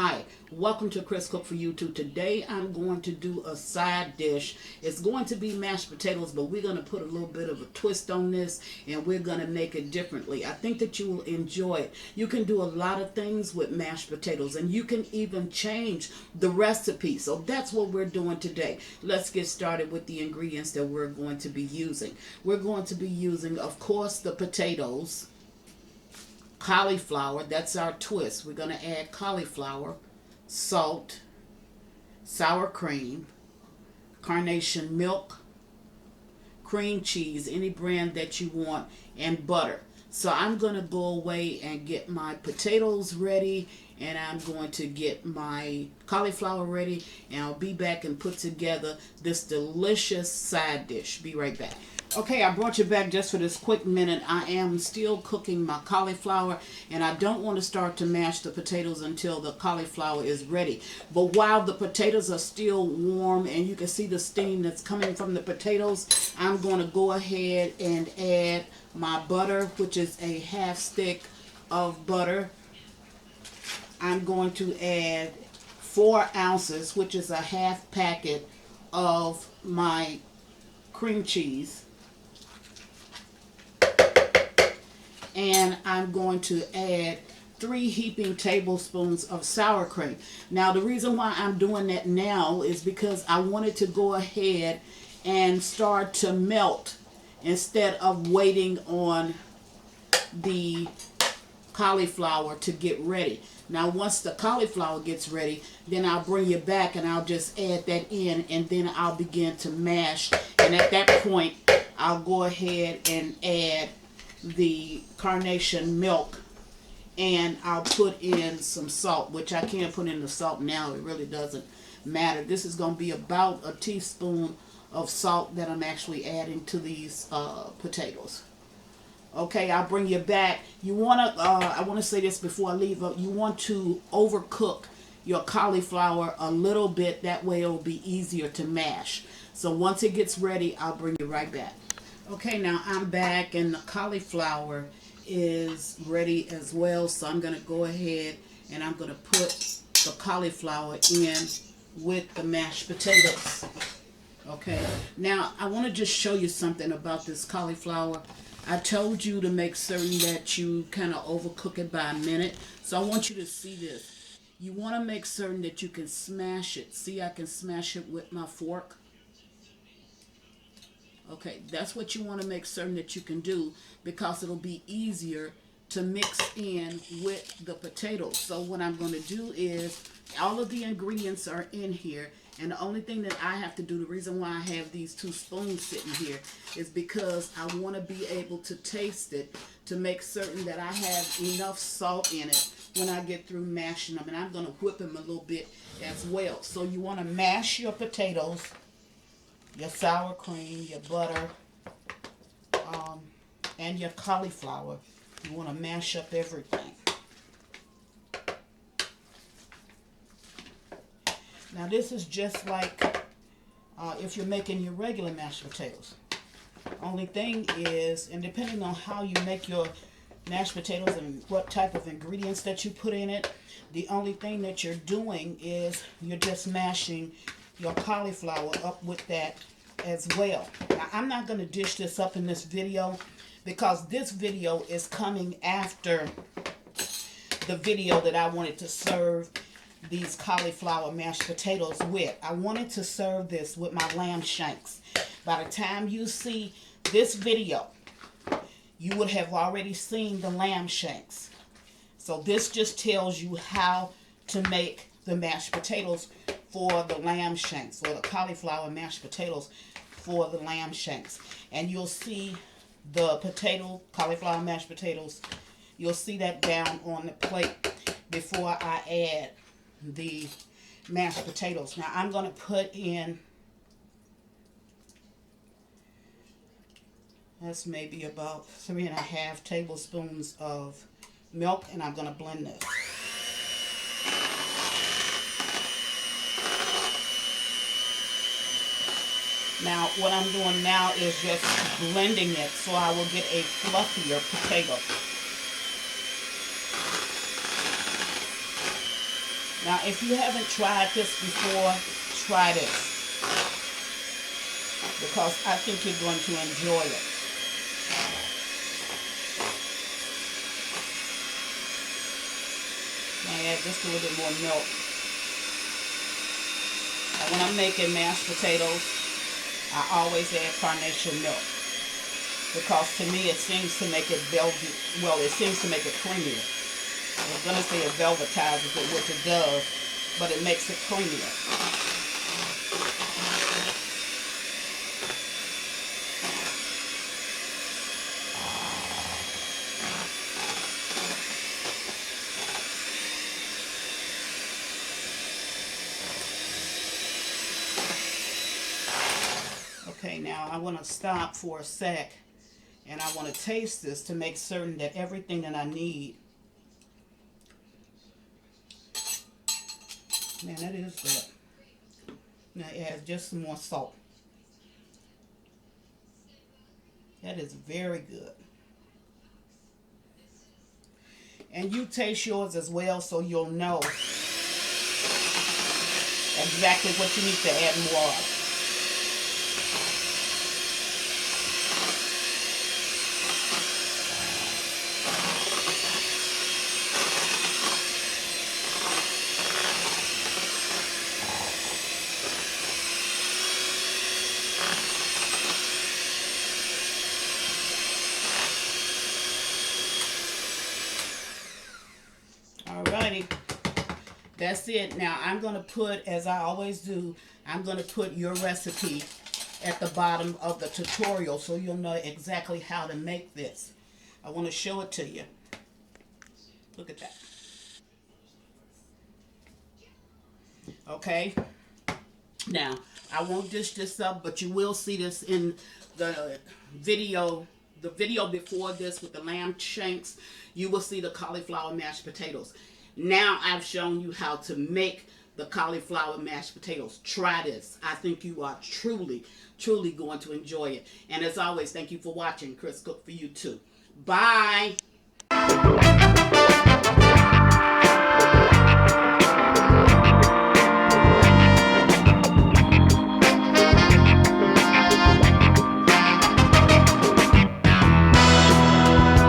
Hi, welcome to Chris Cook for YouTube. Today I'm going to do a side dish. It's going to be mashed potatoes, but we're going to put a little bit of a twist on this and we're going to make it differently. I think that you will enjoy it. You can do a lot of things with mashed potatoes and you can even change the recipe. So that's what we're doing today. Let's get started with the ingredients that we're going to be using. We're going to be using, of course, the potatoes. Cauliflower, that's our twist. We're going to add cauliflower, salt, sour cream, carnation milk, cream cheese, any brand that you want, and butter. So I'm going to go away and get my potatoes ready, and I'm going to get my cauliflower ready, and I'll be back and put together this delicious side dish. Be right back. Okay, I brought you back just for this quick minute. I am still cooking my cauliflower, and I don't want to start to mash the potatoes until the cauliflower is ready. But while the potatoes are still warm and you can see the steam that's coming from the potatoes, I'm going to go ahead and add my butter, which is a half stick of butter. I'm going to add 4 ounces, which is a half packet of my cream cheese. And I'm going to add 3 heaping tablespoons of sour cream. Now, the reason why I'm doing that now is because I wanted to go ahead and start to melt instead of waiting on the cauliflower to get ready. Now, once the cauliflower gets ready, then I'll bring you back and I'll just add that in, and then I'll begin to mash. And at that point, I'll go ahead and add the carnation milk, and I'll put in some salt, which I can't put in the salt now. It really doesn't matter. This is going to be about a teaspoon of salt that I'm actually adding to these potatoes. Okay, I'll bring you back. You want to, I want to say this before I leave, you want to overcook your cauliflower a little bit. That way it'll be easier to mash. So once it gets ready, I'll bring you right back. Okay, now I'm back and the cauliflower is ready as well. So I'm going to go ahead and I'm going to put the cauliflower in with the mashed potatoes. Okay, now I want to just show you something about this cauliflower. I told you to make certain that you kind of overcook it by a minute. So I want you to see this. You want to make certain that you can smash it. See, I can smash it with my fork. Okay, that's what you want to make certain that you can do, because it'll be easier to mix in with the potatoes. So what I'm going to do is, all of the ingredients are in here, and the only thing that I have to do, the reason why I have these 2 spoons sitting here, is because I want to be able to taste it to make certain that I have enough salt in it when I get through mashing them. And I'm going to whip them a little bit as well. So you want to mash your potatoes, your sour cream, your butter, and your cauliflower. You want to mash up everything. Now this is just like if you're making your regular mashed potatoes. Only thing is, and depending on how you make your mashed potatoes and what type of ingredients that you put in it, the only thing that you're doing is you're just mashing your cauliflower up with that as well. Now, I'm not going to dish this up in this video because this video is coming after the video that I wanted to serve these cauliflower mashed potatoes with. I wanted to serve this with my lamb shanks. By the time you see this video, you would have already seen the lamb shanks. So this just tells you how to make the mashed potatoes for the lamb shanks, or the cauliflower mashed potatoes for the lamb shanks. And you'll see the cauliflower mashed potatoes, you'll see that down on the plate before I add the mashed potatoes. Now I'm going to put in, that's maybe about 3.5 tablespoons of milk, and I'm going to blend this. Now, what I'm doing now is just blending it so I will get a fluffier potato. Now, if you haven't tried this before, try this because I think you're going to enjoy it. I add just a little bit more milk. Now, when I'm making mashed potatoes, I always add carnation milk because to me it seems to make it velvet. Well, it seems to make it creamier. I was gonna say it velvetizes it, which it does, but it makes it creamier. Okay, now I want to stop for a sec and I want to taste this to make certain that everything that I need. Man, that is good. Now it has just some more salt. That is very good. And you taste yours as well so you'll know exactly what you need to add more of. Alrighty, that's it. Now I'm going to put, as I always do, I'm going to put your recipe at the bottom of the tutorial so you'll know exactly how to make this. I want to show it to you. Look at that. Okay, now I won't dish this up, but you will see this in the video. The video before this with the lamb shanks, you will see the cauliflower mashed potatoes. Now I've shown you how to make the cauliflower mashed potatoes. Try this. I think you are truly, truly going to enjoy it. And as always, thank you for watching. Chris Cook for you too. Bye.